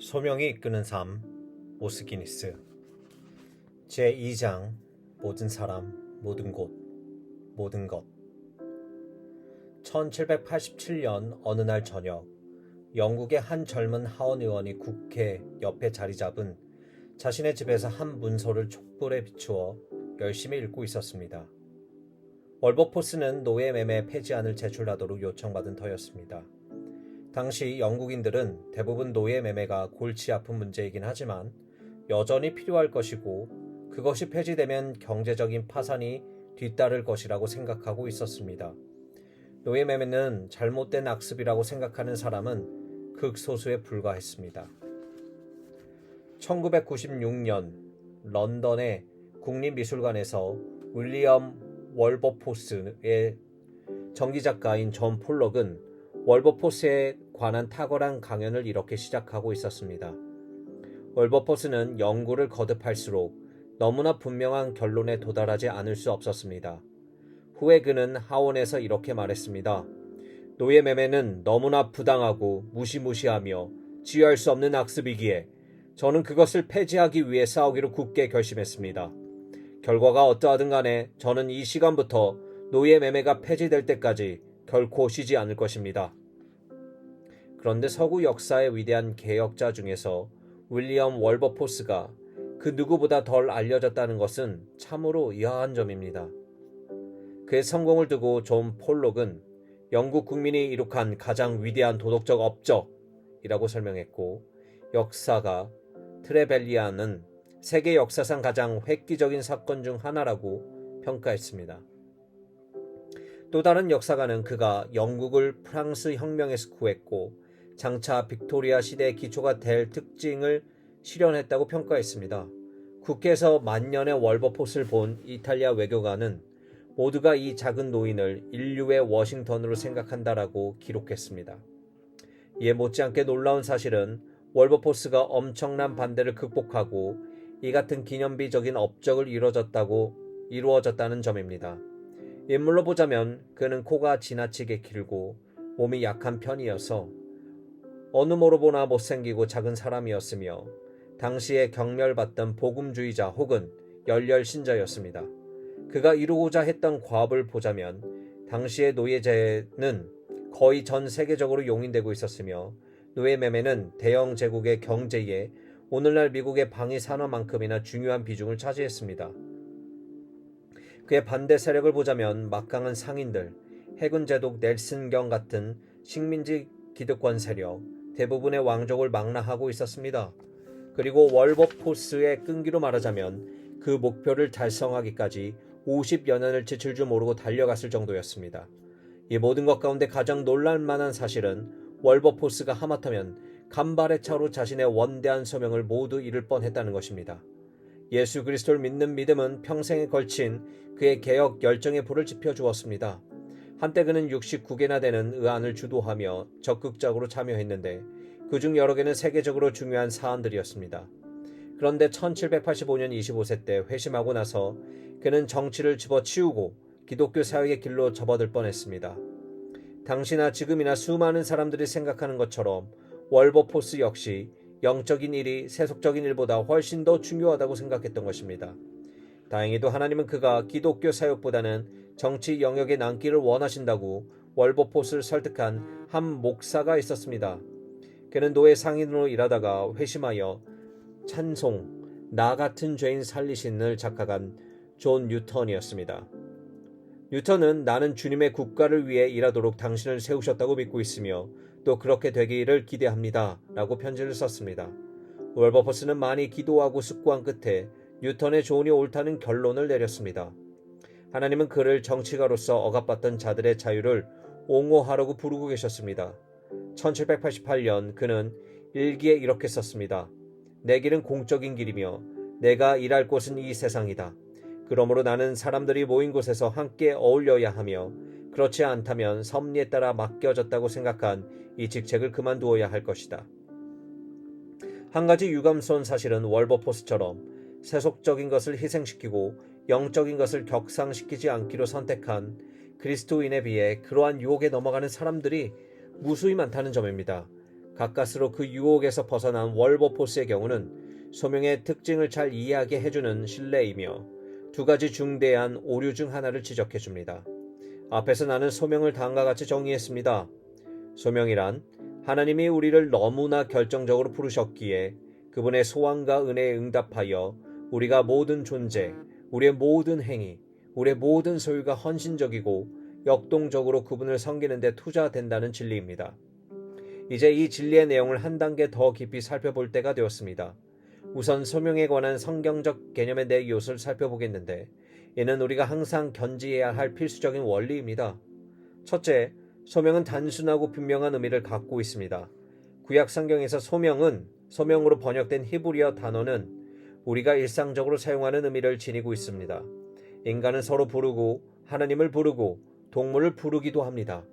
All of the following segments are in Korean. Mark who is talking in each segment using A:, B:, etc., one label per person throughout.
A: 소명이 이끄는 삶, 오스기니스 제2장 모든 사람, 모든 곳, 모든 것 1787년 어느 날 저녁 영국의 한 젊은 하원 의원이 국회 옆에 자리 잡은 자신의 집에서 한 문서를 촛불에 비추어 열심히 읽고 있었습니다. 월버포스는 노예 매매 폐지안을 제출하도록 요청받은 터였습니다. 당시 영국인들은 대부분 노예 매매가 골치 아픈 문제이긴 하지만 여전히 필요할 것이고 그것이 폐지되면 경제적인 파산이 뒤따를 것이라고 생각하고 있었습니다. 노예 매매는 잘못된 악습이라고 생각하는 사람은 극소수에 불과했습니다. 1996년 런던의 국립미술관에서 윌리엄 월버포스의 전기작가인 존 폴럭은 월버포스에 관한 탁월한 강연을 이렇게 시작하고 있었습니다. 월버포스는 연구를 거듭할수록 너무나 분명한 결론에 도달하지 않을 수 없었습니다. 후에 그는 하원에서 이렇게 말했습니다. 노예 매매는 너무나 부당하고 무시무시하며 지휘할 수 없는 악습이기에 저는 그것을 폐지하기 위해 싸우기로 굳게 결심했습니다. 결과가 어떠하든 간에 저는 이 시간부터 노예 매매가 폐지될 때까지 결코 쉬지 않을 것입니다. 그런데 서구 역사의 위대한 개혁자 중에서 윌리엄 월버포스가 그 누구보다 덜 알려졌다는 것은 참으로 의아한 점입니다. 그의 성공을 두고 존 폴록은 영국 국민이 이룩한 가장 위대한 도덕적 업적이라고 설명했고, 역사가 트레벨리안은 세계 역사상 가장 획기적인 사건 중 하나라고 평가했습니다. 또 다른 역사가는 그가 영국을 프랑스 혁명에서 구했고 장차 빅토리아 시대의 기초가 될 특징을 실현했다고 평가했습니다. 국회에서 만년의 월버포스를 본 이탈리아 외교관은 모두가 이 작은 노인을 인류의 워싱턴으로 생각한다라고 기록했습니다. 이에 못지않게 놀라운 사실은 월버포스가 엄청난 반대를 극복하고 이 같은 기념비적인 업적을 이루어졌다는 점입니다. 인물로 보자면 그는 코가 지나치게 길고 몸이 약한 편이어서 어느 모로 보나 못생기고 작은 사람이었으며 당시에 경멸받던 복음주의자 혹은 열렬신자였습니다. 그가 이루고자 했던 과업을 보자면 당시의 노예제는 거의 전 세계적으로 용인되고 있었으며 노예 매매는 대영 제국의 경제에 오늘날 미국의 방위 산업만큼이나 중요한 비중을 차지했습니다. 그의 반대 세력을 보자면 막강한 상인들, 해군 제독 넬슨경 같은 식민지 기득권 세력, 대부분의 왕족을 망라하고 있었습니다. 그리고 월버포스의 끈기로 말하자면 그 목표를 달성하기까지 50여 년을 지칠 줄 모르고 달려갔을 정도였습니다. 이 모든 것 가운데 가장 놀랄만한 사실은 월버포스가 하마터면 간발의 차로 자신의 원대한 소명을 모두 잃을 뻔했다는 것입니다. 예수 그리스도를 믿는 믿음은 평생에 걸친 그의 개혁 열정에 불을 지펴주었습니다. 한때 그는 69개나 되는 의안을 주도하며 적극적으로 참여했는데 그중 여러 개는 세계적으로 중요한 사안들이었습니다. 그런데 1785년 25세 때 회심하고 나서 그는 정치를 집어치우고 기독교 사역의 길로 접어들 뻔했습니다. 당시나 지금이나 수많은 사람들이 생각하는 것처럼 월버포스 역시 영적인 일이 세속적인 일보다 훨씬 더 중요하다고 생각했던 것입니다. 다행히도 하나님은 그가 기독교 사역보다는 정치 영역에 남기를 원하신다고 월버포스를 설득한 한 목사가 있었습니다. 그는 노예 상인으로 일하다가 회심하여 찬송, 나 같은 죄인 살리신을 작곡한 존 뉴턴이었습니다. 뉴턴은 나는 주님의 국가를 위해 일하도록 당신을 세우셨다고 믿고 있으며 또 그렇게 되기를 기대합니다. 라고 편지를 썼습니다. 월버포스는 많이 기도하고 숙고한 끝에 뉴턴의 조언이 옳다는 결론을 내렸습니다. 하나님은 그를 정치가로서 억압받던 자들의 자유를 옹호하라고 부르고 계셨습니다. 1788년 그는 일기에 이렇게 썼습니다. 내 길은 공적인 길이며 내가 일할 곳은 이 세상이다. 그러므로 나는 사람들이 모인 곳에서 함께 어울려야 하며 그렇지 않다면 섭리에 따라 맡겨졌다고 생각한 이 직책을 그만두어야 할 것이다. 한 가지 유감스러운 사실은 월버포스처럼 세속적인 것을 희생시키고 영적인 것을 격상시키지 않기로 선택한 그리스도인에 비해 그러한 유혹에 넘어가는 사람들이 무수히 많다는 점입니다. 가까스로 그 유혹에서 벗어난 월버포스의 경우는 소명의 특징을 잘 이해하게 해주는 신뢰이며 두 가지 중대한 오류 중 하나를 지적해 줍니다. 앞에서 나는 소명을 다음과 같이 정의했습니다. 소명이란 하나님이 우리를 너무나 결정적으로 부르셨기에 그분의 소원과 은혜에 응답하여 우리가 모든 존재, 우리의 모든 행위, 우리의 모든 소유가 헌신적이고 역동적으로 그분을 섬기는 데 투자된다는 진리입니다. 이제 이 진리의 내용을 한 단계 더 깊이 살펴볼 때가 되었습니다. 우선 소명에 관한 성경적 개념의 네 요소를 살펴보겠는데 이는 우리가 항상 견지해야 할 필수적인 원리입니다. 첫째, 소명은 단순하고 분명한 의미를 갖고 있습니다. 구약 성경에서 소명으로 번역된 히브리어 단어는 우리가 일상적으로 사용하는 의미를 지니고 있습니다. 인간은 서로 부르고 하나님을 부르고 동물을 부르기도 합니다.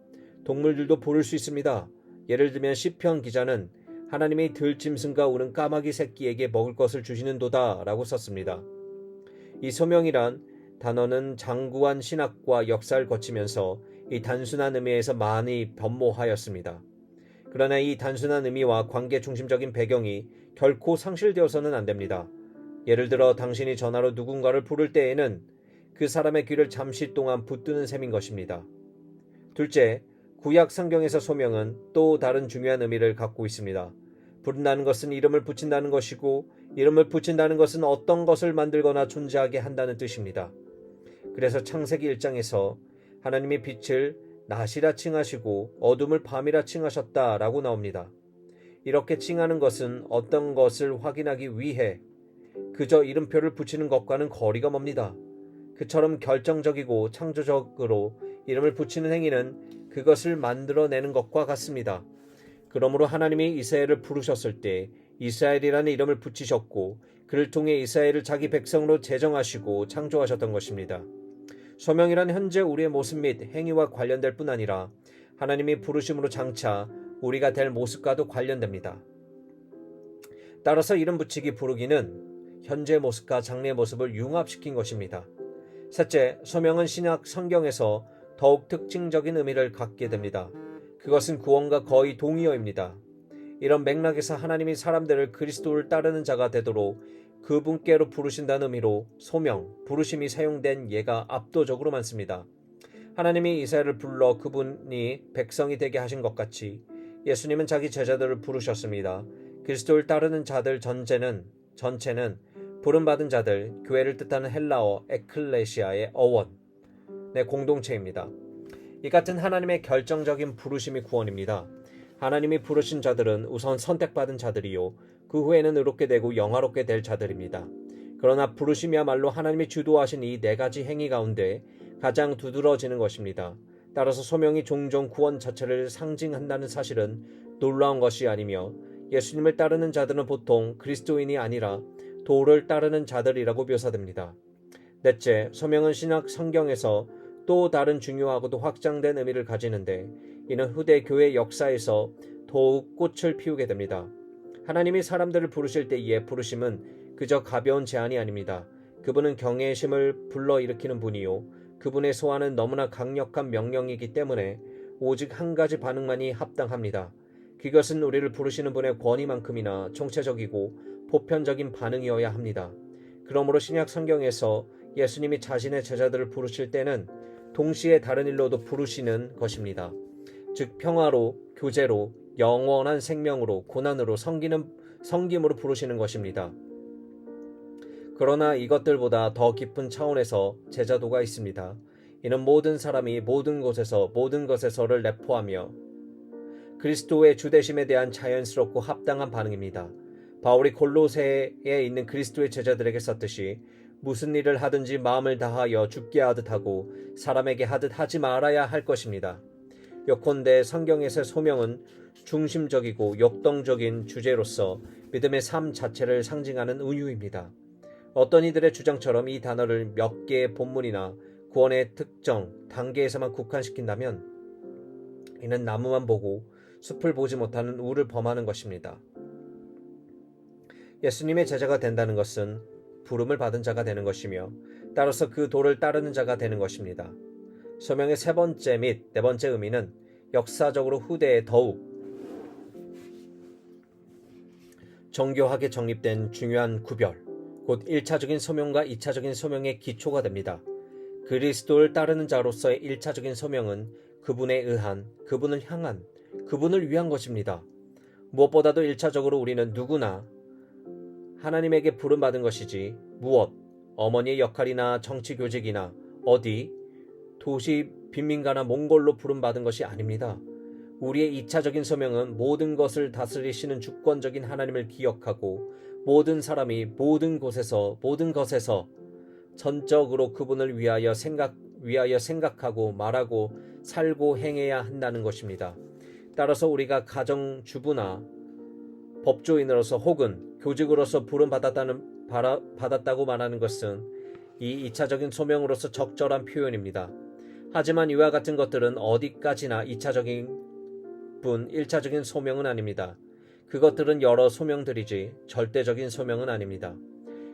A: 동물들도 부를 수 있습니다. 예를 들면 시편 기자는 하나님이 들짐승과 우는 까마귀 새끼에게 먹을 것을 주시는도다 라고 썼습니다. 이 소명이란 단어는 장구한 신학과 역사를 거치면서 이 단순한 의미에서 많이 변모하였습니다. 그러나 이 단순한 의미와 관계 중심적인 배경이 결코 상실되어서는 안 됩니다. 예를 들어 당신이 전화로 누군가를 부를 때에는 그 사람의 귀를 잠시 동안 붙드는 셈인 것입니다. 둘째, 구약 성경에서 소명은 또 다른 중요한 의미를 갖고 있습니다. 부른다는 것은 이름을 붙인다는 것이고 이름을 붙인다는 것은 어떤 것을 만들거나 존재하게 한다는 뜻입니다. 그래서 창세기 1장에서 하나님이 빛을 낮이라 칭하시고 어둠을 밤이라 칭하셨다라고 나옵니다. 이렇게 칭하는 것은 어떤 것을 확인하기 위해 그저 이름표를 붙이는 것과는 거리가 멉니다. 그처럼 결정적이고 창조적으로 이름을 붙이는 행위는 그것을 만들어내는 것과 같습니다. 그러므로 하나님이 이스라엘을 부르셨을 때 이스라엘이라는 이름을 붙이셨고 그를 통해 이스라엘을 자기 백성으로 제정하시고 창조하셨던 것입니다. 소명이란 현재 우리의 모습 및 행위와 관련될 뿐 아니라 하나님이 부르심으로 장차 우리가 될 모습과도 관련됩니다. 따라서 이름 붙이기 부르기는 현재 모습과 장래의 모습을 융합시킨 것입니다. 셋째, 소명은 신약 성경에서 더욱 특징적인 의미를 갖게 됩니다. 그것은 구원과 거의 동의어입니다. 이런 맥락에서 하나님이 사람들을 그리스도를 따르는 자가 되도록 그분께로 부르신다는 의미로 소명, 부르심이 사용된 예가 압도적으로 많습니다. 하나님이 이스라엘을 불러 그분이 백성이 되게 하신 것 같이 예수님은 자기 제자들을 부르셨습니다. 그리스도를 따르는 자들 전체는 부름받은 자들, 교회를 뜻하는 헬라어 에클레시아의 어원의 공동체입니다. 이 같은 하나님의 결정적인 부르심이 구원입니다. 하나님이 부르신 자들은 우선 선택받은 자들이요 그 후에는 의롭게 되고 영화롭게 될 자들입니다. 그러나 부르심이야말로 하나님이 주도하신 이 네 가지 행위 가운데 가장 두드러지는 것입니다. 따라서 소명이 종종 구원 자체를 상징한다는 사실은 놀라운 것이 아니며 예수님을 따르는 자들은 보통 그리스도인이 아니라 도를 따르는 자들이라고 묘사됩니다. 넷째, 소명은 신약 성경에서 또 다른 중요하고도 확장된 의미를 가지는데 이는 후대 교회 역사에서 더욱 꽃을 피우게 됩니다. 하나님이 사람들을 부르실 때의 부르심은 그저 가벼운 제안이 아닙니다. 그분은 경외심을 불러일으키는 분이요 그분의 소환은 너무나 강력한 명령이기 때문에 오직 한 가지 반응만이 합당합니다. 그것은 우리를 부르시는 분의 권위만큼이나 총체적이고 보편적인 반응이어야 합니다. 그러므로 신약 성경에서 예수님이 자신의 제자들을 부르실 때는 동시에 다른 일로도 부르시는 것입니다. 즉 평화로, 교제로, 영원한 생명으로, 고난으로, 섬김으로 부르시는 것입니다. 그러나 이것들보다 더 깊은 차원에서 제자도가 있습니다. 이는 모든 사람이 모든 곳에서 모든 것에서를 내포하며 그리스도의 주되심에 대한 자연스럽고 합당한 반응입니다. 바울이 골로새에 있는 그리스도의 제자들에게 썼듯이 무슨 일을 하든지 마음을 다하여 죽게 하듯 하고 사람에게 하듯 하지 말아야 할 것입니다. 요컨대 성경에서의 소명은 중심적이고 역동적인 주제로서 믿음의 삶 자체를 상징하는 은유입니다. 어떤 이들의 주장처럼 이 단어를 몇 개의 본문이나 구원의 특정 단계에서만 국한시킨다면 이는 나무만 보고 숲을 보지 못하는 우를 범하는 것입니다. 예수님의 제자가 된다는 것은 부름을 받은 자가 되는 것이며 따라서 그 도를 따르는 자가 되는 것입니다. 소명의 세 번째 및 네 번째 의미는 역사적으로 후대에 더욱 정교하게 정립된 중요한 구별, 곧 1차적인 소명과 2차적인 소명의 기초가 됩니다. 그리스도를 따르는 자로서의 1차적인 소명은 그분에 의한, 그분을 향한, 그분을 위한 것입니다. 무엇보다도 1차적으로 우리는 누구나 하나님에게 부름받은 것이지 무엇, 어머니의 역할이나 정치 교직이나 어디, 도시 빈민가나 몽골로 부름받은 것이 아닙니다. 우리의 2차적인 소명은 모든 것을 다스리시는 주권적인 하나님을 기억하고 모든 사람이 모든 곳에서 모든 것에서 전적으로 그분을 위하여 생각하고 말하고 살고 행해야 한다는 것입니다. 따라서 우리가 가정주부나 법조인으로서 혹은 교직으로서 부름받았다고 말하는 것은 이 2차적인 소명으로서 적절한 표현입니다. 하지만 이와 같은 것들은 어디까지나 1차적인 소명은 아닙니다. 그것들은 여러 소명들이지 절대적인 소명은 아닙니다.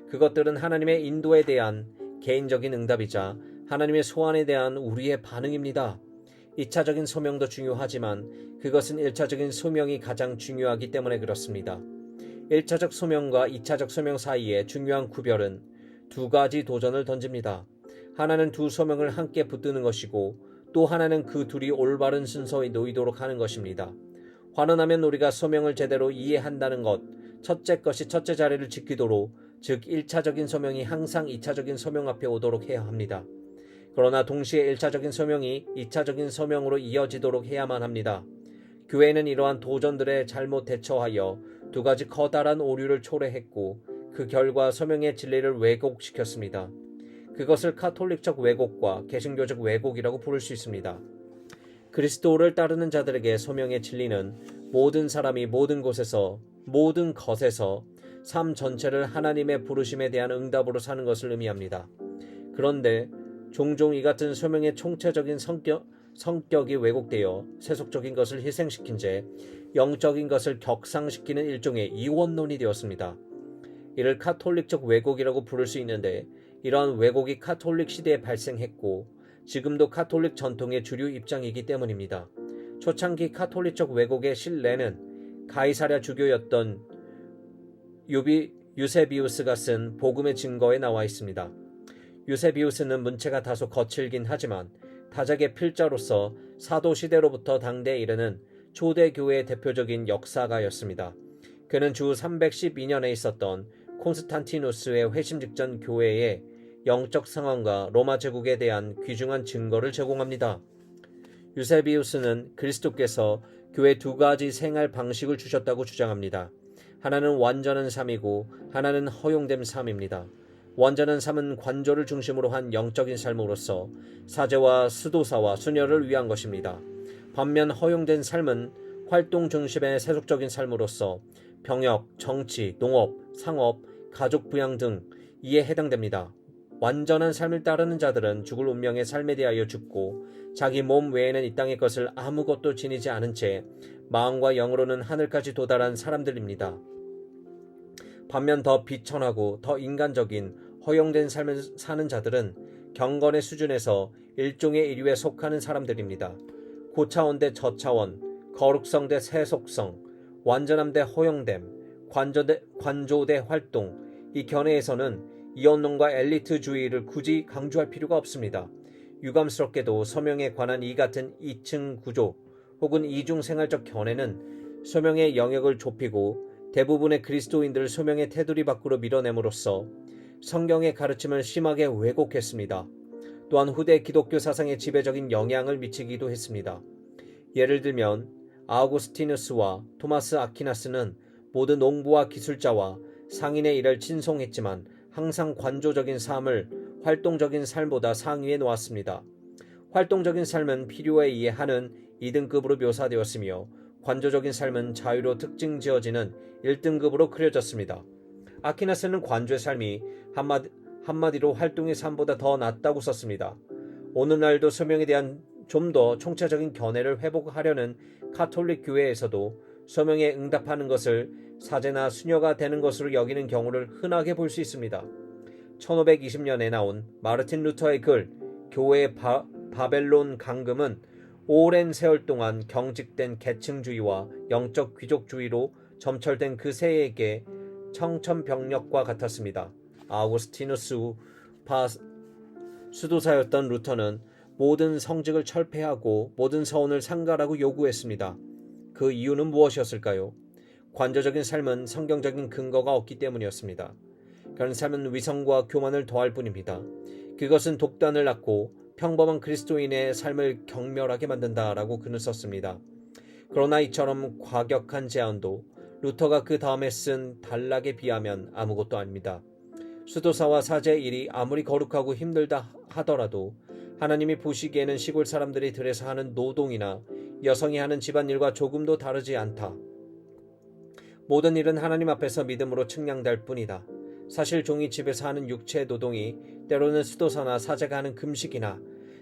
A: 그것들은 하나님의 인도에 대한 개인적인 응답이자 하나님의 소원에 대한 우리의 반응입니다. 2차적인 소명도 중요하지만 그것은 1차적인 소명이 가장 중요하기 때문에 그렇습니다. 1차적 소명과 2차적 소명 사이의 중요한 구별은 두 가지 도전을 던집니다. 하나는 두 소명을 함께 붙드는 것이고 또 하나는 그 둘이 올바른 순서에 놓이도록 하는 것입니다. 환원하면 우리가 소명을 제대로 이해한다는 것, 첫째 것이 첫째 자리를 지키도록, 즉 1차적인 소명이 항상 2차적인 소명 앞에 오도록 해야 합니다. 그러나 동시에 1차적인 소명이 2차적인 소명으로 이어지도록 해야만 합니다. 교회는 이러한 도전들에 잘못 대처하여 두 가지 커다란 오류를 초래했고 그 결과 소명의 진리를 왜곡시켰습니다. 그것을 카톨릭적 왜곡과 개신교적 왜곡이라고 부를 수 있습니다. 그리스도를 따르는 자들에게 소명의 진리는 모든 사람이 모든 곳에서 모든 것에서 삶 전체를 하나님의 부르심에 대한 응답으로 사는 것을 의미합니다. 그런데 종종 이 같은 소명의 총체적인 성격이 왜곡되어 세속적인 것을 희생시킨 채 영적인 것을 격상시키는 일종의 이원론이 되었습니다. 이를 카톨릭적 왜곡이라고 부를 수 있는데 이러한 왜곡이 카톨릭 시대에 발생했고 지금도 카톨릭 전통의 주류 입장이기 때문입니다. 초창기 카톨릭적 왜곡의 실내는 가이사랴 주교였던 유세비우스가 쓴 복음의 증거에 나와 있습니다. 유세비우스는 문체가 다소 거칠긴 하지만 다작의 필자로서 사도시대로부터 당대에 이르는 초대교회의 대표적인 역사가였습니다. 그는 주 312년에 있었던 콘스탄티누스의 회심 직전 교회의 영적 상황과 로마 제국에 대한 귀중한 증거를 제공합니다. 유세비우스는 그리스도께서 교회 두 가지 생활 방식을 주셨다고 주장합니다. 하나는 완전한 삶이고 하나는 허용된 삶입니다. 완전한 삶은 관조를 중심으로 한 영적인 삶으로서 사제와 수도사와 수녀를 위한 것입니다. 반면 허용된 삶은 활동 중심의 세속적인 삶으로서 병역, 정치, 농업, 상업, 가족 부양 등 이에 해당됩니다. 완전한 삶을 따르는 자들은 죽을 운명의 삶에 대하여 죽고 자기 몸 외에는 이 땅의 것을 아무것도 지니지 않은 채 마음과 영으로는 하늘까지 도달한 사람들입니다. 반면 더 비천하고 더 인간적인 허용된 삶을 사는 자들은 경건의 수준에서 일종의 인류에 속하는 사람들입니다. 고차원 대 저차원, 거룩성 대 세속성, 완전함 대 허용됨, 관조 대 활동, 이 견해에서는 이원론과 엘리트주의를 굳이 강조할 필요가 없습니다. 유감스럽게도 소명에 관한 이 같은 2층 구조 혹은 이중 생활적 견해는 소명의 영역을 좁히고 대부분의 그리스도인들을 소명의 테두리 밖으로 밀어냄으로써 성경의 가르침을 심하게 왜곡했습니다. 또한 후대 기독교 사상에 지배적인 영향을 미치기도 했습니다. 예를 들면 아우구스티누스와 토마스 아퀴나스는 모두 농부와 기술자와 상인의 일을 친송했지만 항상 관조적인 삶을 활동적인 삶보다 상위에 놓았습니다. 활동적인 삶은 필요에 의해 하는 2등급으로 묘사되었으며 관조적인 삶은 자유로 특징 지어지는 1등급으로 그려졌습니다. 아퀴나스는 관조의 삶이 한마디로 활동의 삶보다 더 낫다고 썼습니다. 오늘날도 소명에 대한 좀 더 총체적인 견해를 회복하려는 카톨릭 교회에서도 소명에 응답하는 것을 사제나 수녀가 되는 것으로 여기는 경우를 흔하게 볼 수 있습니다. 1520년에 나온 마르틴 루터의 글 교회의 바벨론 강금은 오랜 세월 동안 경직된 계층주의와 영적 귀족주의로 점철된 그 세에게 청천벽력과 같았습니다. 아우구스티누스 우파 수도사였던 루터는 모든 성직을 철폐하고 모든 서원을 상갈하고 요구했습니다. 그 이유는 무엇이었을까요? 관조적인 삶은 성경적인 근거가 없기 때문이었습니다. 그런 삶은 위선과 교만을 더할 뿐입니다. 그것은 독단을 낳고 평범한 그리스도인의 삶을 경멸하게 만든다라고 그는 썼습니다. 그러나 이처럼 과격한 제안도 루터가 그 다음에 쓴 단락에 비하면 아무것도 아닙니다. 수도사와 사제의 일이 아무리 거룩하고 힘들다 하더라도 하나님이 보시기에는 시골 사람들이 들에서 하는 노동이나 여성이 하는 집안일과 조금도 다르지 않다. 모든 일은 하나님 앞에서 믿음으로 측량될 뿐이다. 사실 종이 집에서 하는 육체 노동이 때로는 수도사나 사제가 하는 금식이나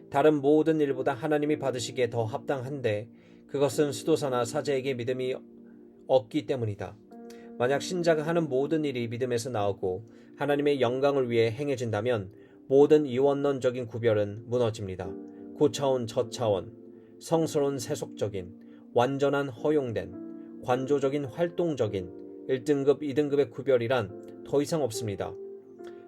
A: 다른 모든 일보다 하나님이 받으시기에 더 합당한데 그것은 수도사나 사제에게 믿음이 없기 때문이다. 만약 신자가 하는 모든 일이 믿음에서 나오고 하나님의 영광을 위해 행해진다면 모든 이원론적인 구별은 무너집니다. 고차원 저차원, 성스러운 세속적인, 완전한 허용된, 관조적인 활동적인 1등급 2등급의 구별이란 더 이상 없습니다.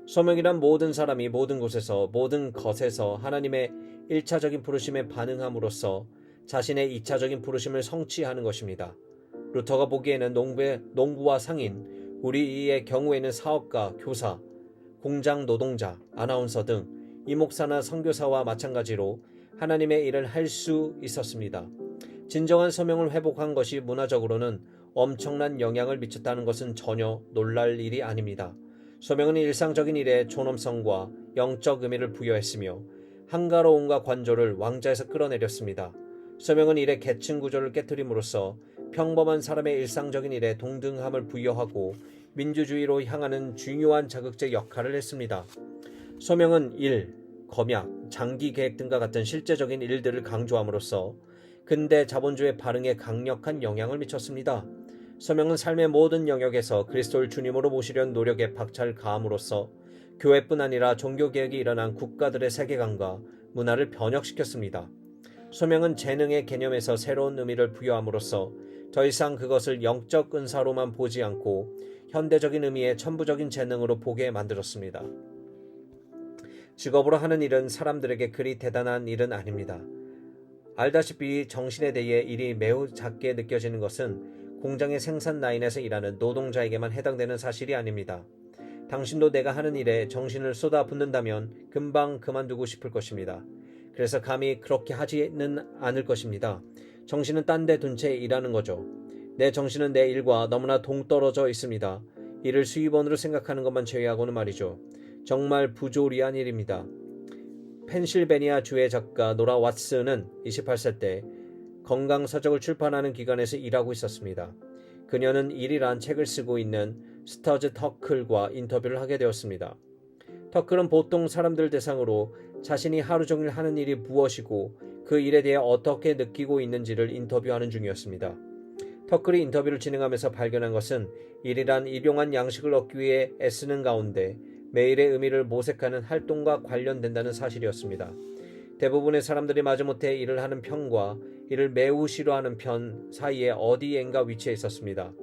A: 소명이란 모든 사람이 모든 곳에서 모든 것에서 하나님의 1차적인 부르심에 반응함으로써 자신의 2차적인 부르심을 성취하는 것입니다. 루터가 보기에는 농부와 상인, 우리의 경우에는 사업가, 교사, 공장 노동자, 아나운서 등 이목사나 선교사와 마찬가지로 하나님의 일을 할 수 있었습니다. 진정한 소명을 회복한 것이 문화적으로는 엄청난 영향을 미쳤다는 것은 전혀 놀랄 일이 아닙니다. 소명은 일상적인 일에 존엄성과 영적 의미를 부여했으며 한가로움과 관조를 왕자에서 끌어내렸습니다. 소명은 일의 계층 구조를 깨뜨림으로써 평범한 사람의 일상적인 일에 동등함을 부여하고 민주주의로 향하는 중요한 자극제 역할을 했습니다. 소명은 일, 검약, 장기 계획 등과 같은 실제적인 일들을 강조함으로써 근대 자본주의 발흥에 강력한 영향을 미쳤습니다. 소명은 삶의 모든 영역에서 그리스도를 주님으로 모시려는 노력에 박차를 가함으로써 교회뿐 아니라 종교개혁이 일어난 국가들의 세계관과 문화를 변혁시켰습니다. 소명은 재능의 개념에서 새로운 의미를 부여함으로써 더 이상 그것을 영적 은사로만 보지 않고 현대적인 의미의 천부적인 재능으로 보게 만들었습니다. 직업으로 하는 일은 사람들에게 그리 대단한 일은 아닙니다. 알다시피 정신에 대해 일이 매우 작게 느껴지는 것은 공장의 생산 라인에서 일하는 노동자에게만 해당되는 사실이 아닙니다. 당신도 내가 하는 일에 정신을 쏟아붓는다면 금방 그만두고 싶을 것입니다. 그래서 감히 그렇게 하지는 않을 것입니다. 정신은 딴 데 둔 채 일하는 거죠. 내 정신은 내 일과 너무나 동떨어져 있습니다. 이를 수입원으로 생각하는 것만 제외하고는 말이죠. 정말 부조리한 일입니다. 펜실베니아 주의 작가 노라 왓슨은 28세 때 건강서적을 출판하는 기관에서 일하고 있었습니다. 그녀는 일이란 책을 쓰고 있는 스터즈 터클과 인터뷰를 하게 되었습니다. 터클은 보통 사람들 대상으로 자신이 하루 종일 하는 일이 무엇이고 그 일에 대해 어떻게 느끼고 있는지를 인터뷰하는 중이었습니다. 터클이 인터뷰를 진행하면서 발견한 것은 일이란 일용한 양식을 얻기 위해 애쓰는 가운데 매일의 의미를 모색하는 활동과 관련된다는 사실이었습니다. 대부분의 사람들이 마지못해 일을 하는 편과 이를 매우 싫어하는 편 사이에 어디엔가 위치해 있었습니다.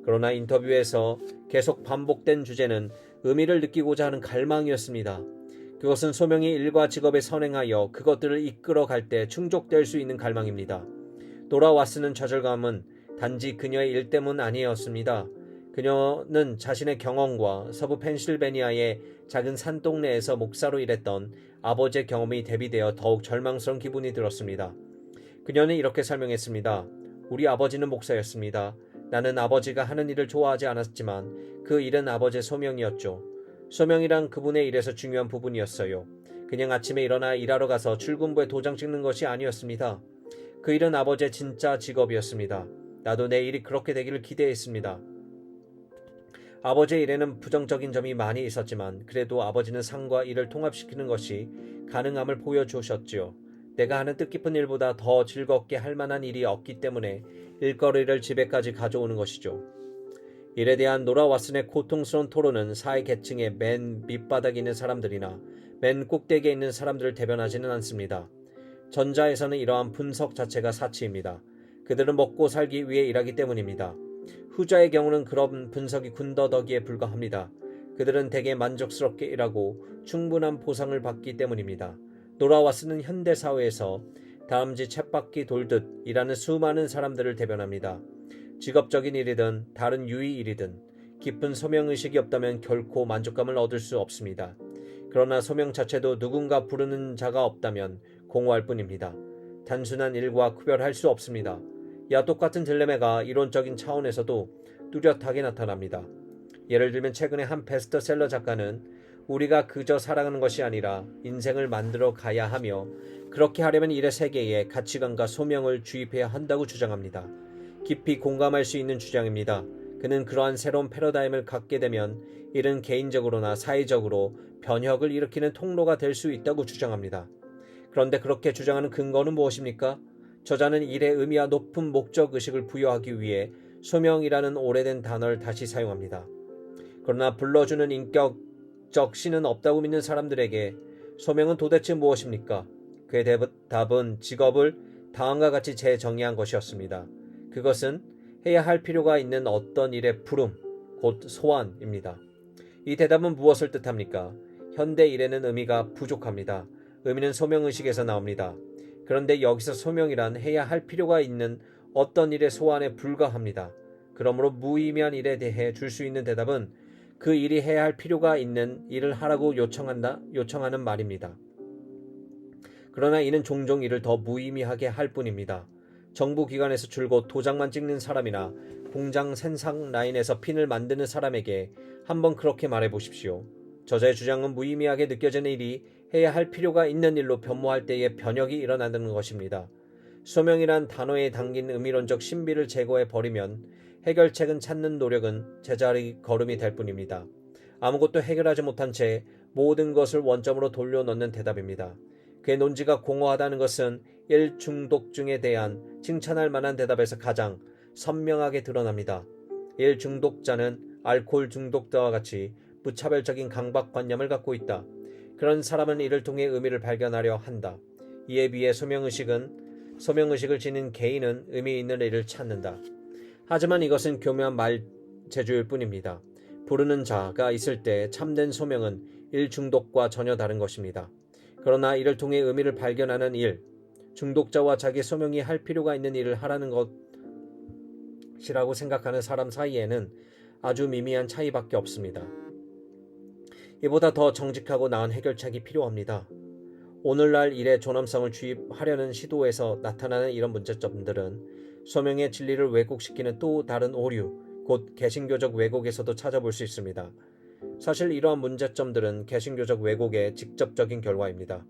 A: 그러나 인터뷰에서 계속 반복된 주제는 의미를 느끼고자 하는 갈망이었습니다. 그것은 소명이 일과 직업에 선행하여 그것들을 이끌어갈 때 충족될 수 있는 갈망입니다. 노라 왓슨은 좌절감은 단지 그녀의 일 때문 아니었습니다. 그녀는 자신의 경험과 서부 펜실베니아의 작은 산동네에서 목사로 일했던 아버지의 경험이 대비되어 더욱 절망스러운 기분이 들었습니다. 그녀는 이렇게 설명했습니다. 우리 아버지는 목사였습니다. 나는 아버지가 하는 일을 좋아하지 않았지만 그 일은 아버지의 소명이었죠. 소명이란 그분의 일에서 중요한 부분이었어요. 그냥 아침에 일어나 일하러 가서 출근부에 도장 찍는 것이 아니었습니다. 그 일은 아버지의 진짜 직업이었습니다. 나도 내 일이 그렇게 되기를 기대했습니다. 아버지의 일에는 부정적인 점이 많이 있었지만 그래도 아버지는 상과 일을 통합시키는 것이 가능함을 보여주셨지요. 내가 하는 뜻깊은 일보다 더 즐겁게 할 만한 일이 없기 때문에 일거리를 집에까지 가져오는 것이죠. 일에 대한 노라 왓슨의 고통스러운 토론은 사회 계층의 맨 밑바닥에 있는 사람들이나 맨 꼭대기에 있는 사람들을 대변하지는 않습니다. 전자에서는 이러한 분석 자체가 사치입니다. 그들은 먹고 살기 위해 일하기 때문입니다. 후자의 경우는 그런 분석이 군더더기에 불과합니다. 그들은 대개 만족스럽게 일하고 충분한 보상을 받기 때문입니다. 노라와 쓰는 현대사회에서 다람쥐 쳇바퀴 돌듯 일하는 수많은 사람들을 대변합니다. 직업적인 일이든 다른 유의 일이든 깊은 소명의식이 없다면 결코 만족감을 얻을 수 없습니다. 그러나 소명 자체도 누군가 부르는 자가 없다면 공허할 뿐입니다. 단순한 일과 구별할 수 없습니다. 이와 똑같은 딜레마가 이론적인 차원에서도 뚜렷하게 나타납니다. 예를 들면 최근에 한 베스트셀러 작가는 우리가 그저 살아가는 것이 아니라 인생을 만들어 가야 하며 그렇게 하려면 일의 세계에 가치관과 소명을 주입해야 한다고 주장합니다. 깊이 공감할 수 있는 주장입니다. 그는 그러한 새로운 패러다임을 갖게 되면 일은 개인적으로나 사회적으로 변혁을 일으키는 통로가 될 수 있다고 주장합니다. 그런데 그렇게 주장하는 근거는 무엇입니까? 저자는 일의 의미와 높은 목적의식을 부여하기 위해 소명이라는 오래된 단어를 다시 사용합니다. 그러나 불러주는 인격적 신은 없다고 믿는 사람들에게 소명은 도대체 무엇입니까? 그의 답은 직업을 다음과 같이 재정의한 것이었습니다. 그것은 해야 할 필요가 있는 어떤 일의 부름, 곧 소환입니다. 이 대답은 무엇을 뜻합니까? 현대 일에는 의미가 부족합니다. 의미는 소명의식에서 나옵니다. 그런데 여기서 소명이란 해야 할 필요가 있는 어떤 일의 소환에 불과합니다. 그러므로 무의미한 일에 대해 줄 수 있는 대답은 그 일이 해야 할 필요가 있는 일을 하라고 요청하는 말입니다. 그러나 이는 종종 일을 더 무의미하게 할 뿐입니다. 정부기관에서 줄곧 도장만 찍는 사람이나 공장 생산 라인에서 핀을 만드는 사람에게 한번 그렇게 말해보십시오. 저자의 주장은 무의미하게 느껴지는 일이 해야 할 필요가 있는 일로 변모할 때에 변혁이 일어나는 것입니다. 소명이란 단어에 담긴 의미론적 신비를 제거해 버리면 해결책은 찾는 노력은 제자리 걸음이 될 뿐입니다. 아무것도 해결하지 못한 채 모든 것을 원점으로 돌려놓는 대답입니다. 그의 논지가 공허하다는 것은 일 중독증에 대한 칭찬할 만한 대답에서 가장 선명하게 드러납니다. 일 중독자는 알코올 중독자와 같이 무차별적인 강박관념을 갖고 있다. 그런 사람은 이를 통해 의미를 발견하려 한다. 이에 비해 소명의식을 지닌 개인은 의미 있는 일을 찾는다. 하지만 이것은 교묘한 말재주일 뿐입니다. 부르는 자가 있을 때 참된 소명은 일 중독과 전혀 다른 것입니다. 그러나 이를 통해 의미를 발견하는 일, 중독자와 자기 소명이 할 필요가 있는 일을 하라는 것이라고 생각하는 사람 사이에는 아주 미미한 차이밖에 없습니다. 이보다 더 정직하고 나은 해결책이 필요합니다. 오늘날 일의 존엄성을 주입하려는 시도에서 나타나는 이런 문제점들은 소명의 진리를 왜곡시키는 또 다른 오류, 곧 개신교적 왜곡에서도 찾아볼 수 있습니다. 사실 이러한 문제점들은 개신교적 왜곡의 직접적인 결과입니다.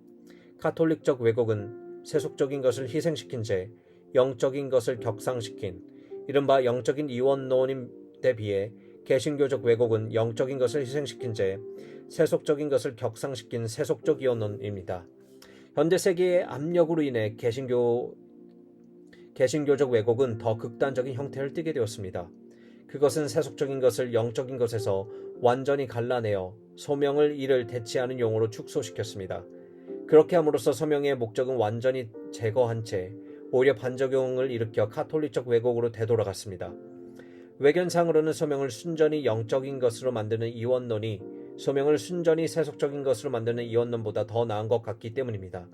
A: 카톨릭적 왜곡은 세속적인 것을 희생시킨 채 영적인 것을 격상시킨 이른바 영적인 이원론에 비해 개신교적 왜곡은 영적인 것을 희생시킨 채 세속적인 것을 격상시킨 세속적 이원론입니다. 현대 세계의 압력으로 인해 개신교적 왜곡은 더 극단적인 형태를 띠게 되었습니다. 그것은 세속적인 것을 영적인 것에서 완전히 갈라내어 소명을 이를 대체하는 용어로 축소시켰습니다. 그렇게 함으로써 소명의 목적은 완전히 제거한 채 오히려 반작용을 일으켜 카톨릭적 왜곡으로 되돌아갔습니다. 외견상으로는 소명을 순전히 영적인 것으로 만드는 이원론이 소명을 순전히 세속적인 것으로 만드는 이원론보다 더 나은 것 같기 때문입니다.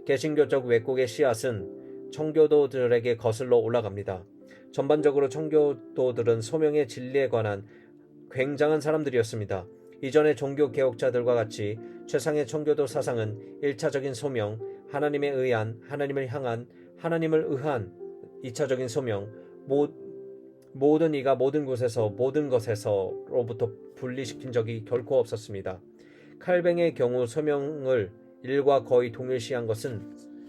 A: 개신교적 왜곡의 씨앗은 청교도들에게 거슬러 올라갑니다. 전반적으로 청교도들은 소명의 진리에 관한 굉장한 사람들이었습니다. 이전의 종교개혁자들과 같이 최상의 청교도 사상은 1차적인 소명, 하나님에 의한, 하나님을 향한, 하나님을 의한 2차적인 소명, 모든 이가 모든 곳에서 모든 것에서로부터 분리시킨 적이 결코 없었습니다. 칼뱅의 경우 소명을 일과 거의 동일시한 것은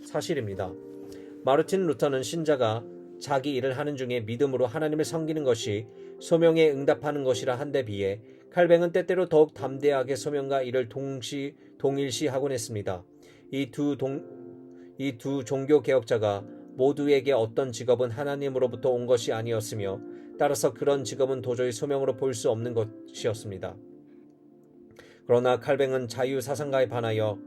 A: 사실입니다. 마르틴 루터는 신자가 자기 일을 하는 중에 믿음으로 하나님을 섬기는 것이 소명에 응답하는 것이라 한데 비해 칼뱅은 때때로 더욱 담대하게 소명과 일을 동일시하곤 했습니다. 이 두 종교 개혁자가 모두에게 어떤 직업은 하나님으로부터 온 것이 아니었으며 따라서 그런 직업은 도저히 소명으로 볼 수 없는 것이었습니다. 그러나 칼뱅은 자유사상가에 반하여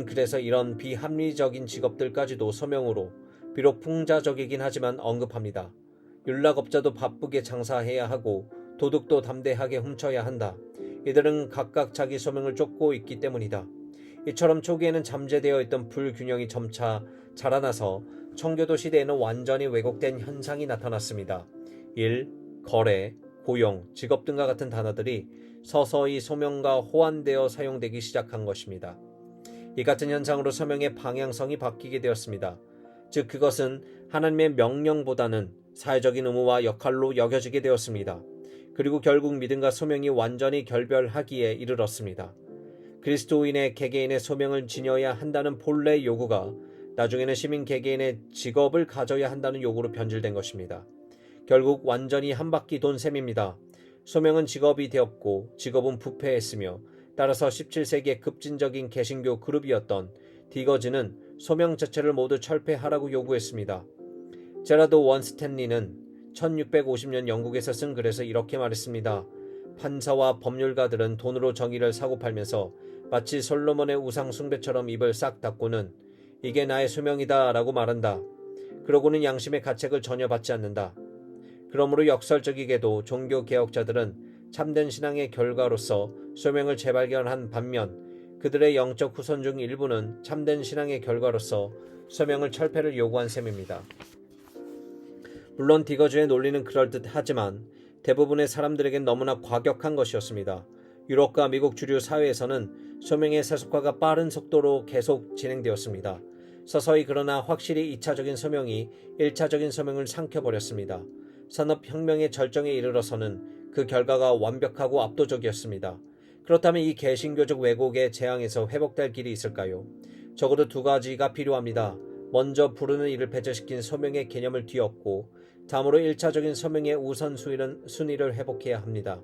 A: 그래서 이런 비합리적인 직업들까지도 소명으로 비록 풍자적이긴 하지만 언급합니다. 율락업자도 바쁘게 장사해야 하고 도둑도 담대하게 훔쳐야 한다. 이들은 각각 자기 소명을 쫓고 있기 때문이다. 이처럼 초기에는 잠재되어 있던 불균형이 점차 자라나서 청교도 시대에는 완전히 왜곡된 현상이 나타났습니다. 일, 거래, 고용, 직업 등과 같은 단어들이 서서히 소명과 호환되어 사용되기 시작한 것입니다. 이 같은 현상으로 소명의 방향성이 바뀌게 되었습니다. 즉 그것은 하나님의 명령보다는 사회적인 의무와 역할로 여겨지게 되었습니다. 그리고 결국 믿음과 소명이 완전히 결별하기에 이르렀습니다. 그리스도인의 개개인의 소명을 지녀야 한다는 본래 요구가 나중에는 시민 개개인의 직업을 가져야 한다는 요구로 변질된 것입니다. 결국 완전히 한 바퀴 돈 셈입니다. 소명은 직업이 되었고 직업은 부패했으며 따라서 17세기의 급진적인 개신교 그룹이었던 디거즈는 소명 자체를 모두 철폐하라고 요구했습니다. 제라드 원 스탠리는 1650년 영국에서 쓴 글에서 이렇게 말했습니다. 판사와 법률가들은 돈으로 정의를 사고 팔면서 마치 솔로몬의 우상 숭배처럼 입을 싹 닫고는 이게 나의 소명이다 라고 말한다. 그러고는 양심의 가책을 전혀 받지 않는다. 그러므로 역설적이게도 종교개혁자들은 참된 신앙의 결과로서 소명을 재발견한 반면 그들의 영적 후손 중 일부는 참된 신앙의 결과로서 소명을 철폐를 요구한 셈입니다. 물론 디거즈의 논리는 그럴듯하지만 대부분의 사람들에겐 너무나 과격한 것이었습니다. 유럽과 미국 주류 사회에서는 소명의 세속화가 빠른 속도로 계속 진행되었습니다. 서서히 그러나 확실히 2차적인 소명이 1차적인 소명을 삼켜버렸습니다. 산업혁명의 절정에 이르러서는 그 결과가 완벽하고 압도적이었습니다. 그렇다면 이 개신교적 왜곡의 재앙에서 회복될 길이 있을까요? 적어도 두 가지가 필요합니다. 먼저 부르는 이를 배제시킨 소명의 개념을 뒤엎고 다음으로 1차적인 소명의 우선순위를 회복해야 합니다.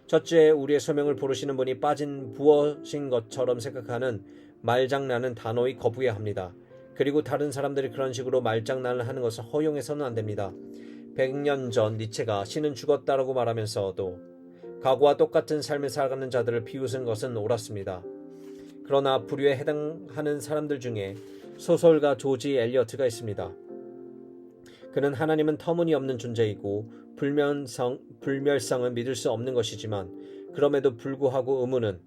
A: 첫째, 우리의 소명을 부르시는 분이 빠진 부어신 것처럼 생각하는 말장난은 단호히 거부해야 합니다. 그리고 다른 사람들이 그런 식으로 말장난을 하는 것을 허용해서는 안 됩니다. 100년 전 니체가 신은 죽었다라고 말하면서도 과거와 똑같은 삶을 살아가는 자들을 비웃은 것은 옳았습니다. 그러나 부류에 해당하는 사람들 중에 소설가 조지 엘리어트가 있습니다. 그는 하나님은 터무니없는 존재이고 불멸성은 믿을 수 없는 것이지만 그럼에도 불구하고 의무는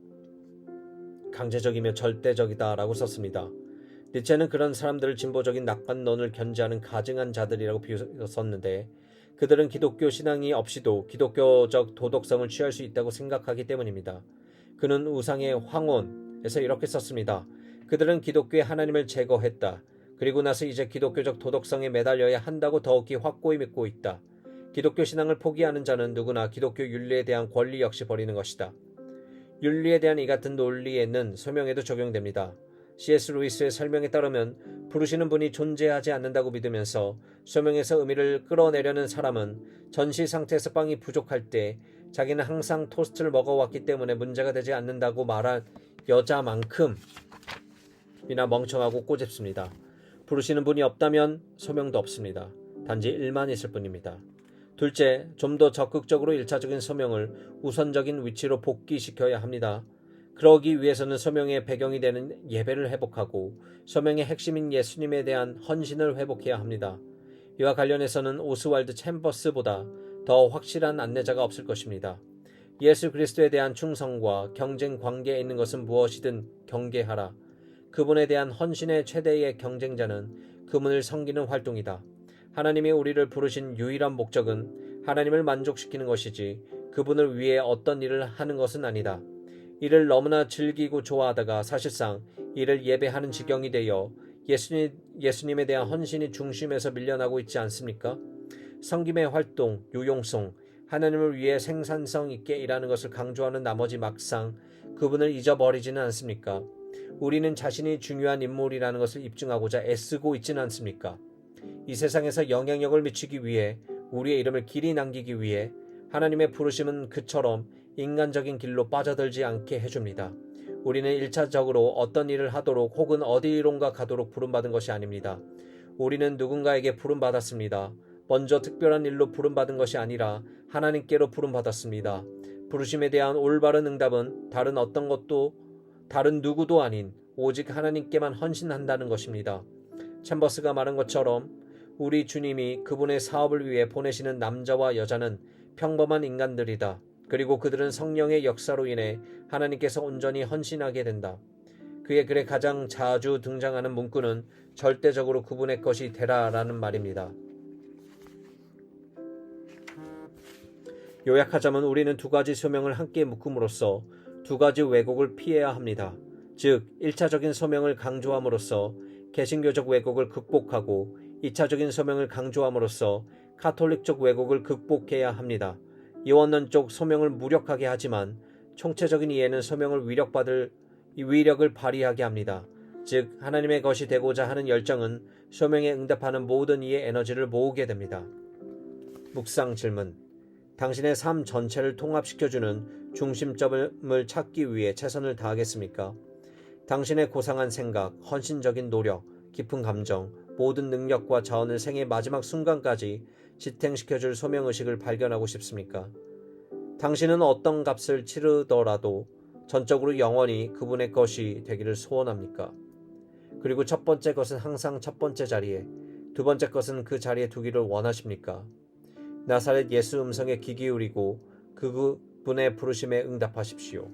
A: 강제적이며 절대적이다 라고 썼습니다. 니체는 그런 사람들을 진보적인 낙관론을 견지하는 가증한 자들이라고 비웃었는데 그들은 기독교 신앙이 없이도 기독교적 도덕성을 취할 수 있다고 생각하기 때문입니다. 그는 우상의 황혼에서 이렇게 썼습니다. 그들은 기독교의 하나님을 제거했다. 그리고 나서 이제 기독교적 도덕성에 매달려야 한다고 더욱이 확고히 믿고 있다. 기독교 신앙을 포기하는 자는 누구나 기독교 윤리에 대한 권리 역시 버리는 것이다. 윤리에 대한 이 같은 논리에는 소명에도 적용됩니다. C.S. 루이스의 설명에 따르면 부르시는 분이 존재하지 않는다고 믿으면서 소명에서 의미를 끌어내려는 사람은 전시 상태에서 빵이 부족할 때 자기는 항상 토스트를 먹어왔기 때문에 문제가 되지 않는다고 말한 여자만큼이나 멍청하고 꼬집습니다. 부르시는 분이 없다면 소명도 없습니다. 단지 일만 있을 뿐입니다. 둘째, 좀 더 적극적으로 1차적인 소명을 우선적인 위치로 복귀시켜야 합니다. 그러기 위해서는 소명의 배경이 되는 예배를 회복하고 소명의 핵심인 예수님에 대한 헌신을 회복해야 합니다. 이와 관련해서는 오스왈드 챔버스보다 더 확실한 안내자가 없을 것입니다. 예수 그리스도에 대한 충성과 경쟁 관계에 있는 것은 무엇이든 경계하라. 그분에 대한 헌신의 최대의 경쟁자는 그분을 섬기는 활동이다. 하나님이 우리를 부르신 유일한 목적은 하나님을 만족시키는 것이지 그분을 위해 어떤 일을 하는 것은 아니다. 이를 너무나 즐기고 좋아하다가 사실상 이를 예배하는 지경이 되어 예수님에 대한 헌신이 중심에서 밀려나고 있지 않습니까? 섬김의 활동, 유용성, 하나님을 위해 생산성 있게 일하는 것을 강조하는 나머지 막상 그분을 잊어버리지는 않습니까? 우리는 자신이 중요한 인물이라는 것을 입증하고자 애쓰고 있지는 않습니까? 이 세상에서 영향력을 미치기 위해 우리의 이름을 길이 남기기 위해 하나님의 부르심은 그처럼 인간적인 길로 빠져들지 않게 해줍니다. 우리는 1차적으로 어떤 일을 하도록 혹은 어디론가 가도록 부름받은 것이 아닙니다. 우리는 누군가에게 부름받았습니다. 먼저 특별한 일로 부름받은 것이 아니라 하나님께로 부름받았습니다. 부르심에 대한 올바른 응답은 다른 누구도 아닌 오직 하나님께만 헌신한다는 것입니다. 챔버스가 말한 것처럼 우리 주님이 그분의 사업을 위해 보내시는 남자와 여자는 평범한 인간들이다. 그리고 그들은 성령의 역사로 인해 하나님께서 온전히 헌신하게 된다. 그의 글에 가장 자주 등장하는 문구는 절대적으로 그분의 것이 되라라는 말입니다. 요약하자면 우리는 두 가지 소명을 함께 묶음으로써 두 가지 왜곡을 피해야 합니다. 즉 1차적인 소명을 강조함으로써 개신교적 왜곡을 극복하고 2차적인 소명을 강조함으로써 카톨릭적 왜곡을 극복해야 합니다. 이원론적 소명을 무력하게 하지만 총체적인 이해는 소명을 위력을 발휘하게 합니다. 즉 하나님의 것이 되고자 하는 열정은 소명에 응답하는 모든 이의 에너지를 모으게 됩니다. 묵상 질문. 당신의 삶 전체를 통합시켜주는 중심점을 찾기 위해 최선을 다하겠습니까? 당신의 고상한 생각, 헌신적인 노력, 깊은 감정, 모든 능력과 자원을 생의 마지막 순간까지 지탱시켜줄 소명의식을 발견하고 싶습니까? 당신은 어떤 값을 치르더라도 전적으로 영원히 그분의 것이 되기를 소원합니까? 그리고 첫 번째 것은 항상 첫 번째 자리에, 두 번째 것은 그 자리에 두기를 원하십니까? 나사렛 예수 음성에 귀 기울이고 그분의 부르심에 응답하십시오.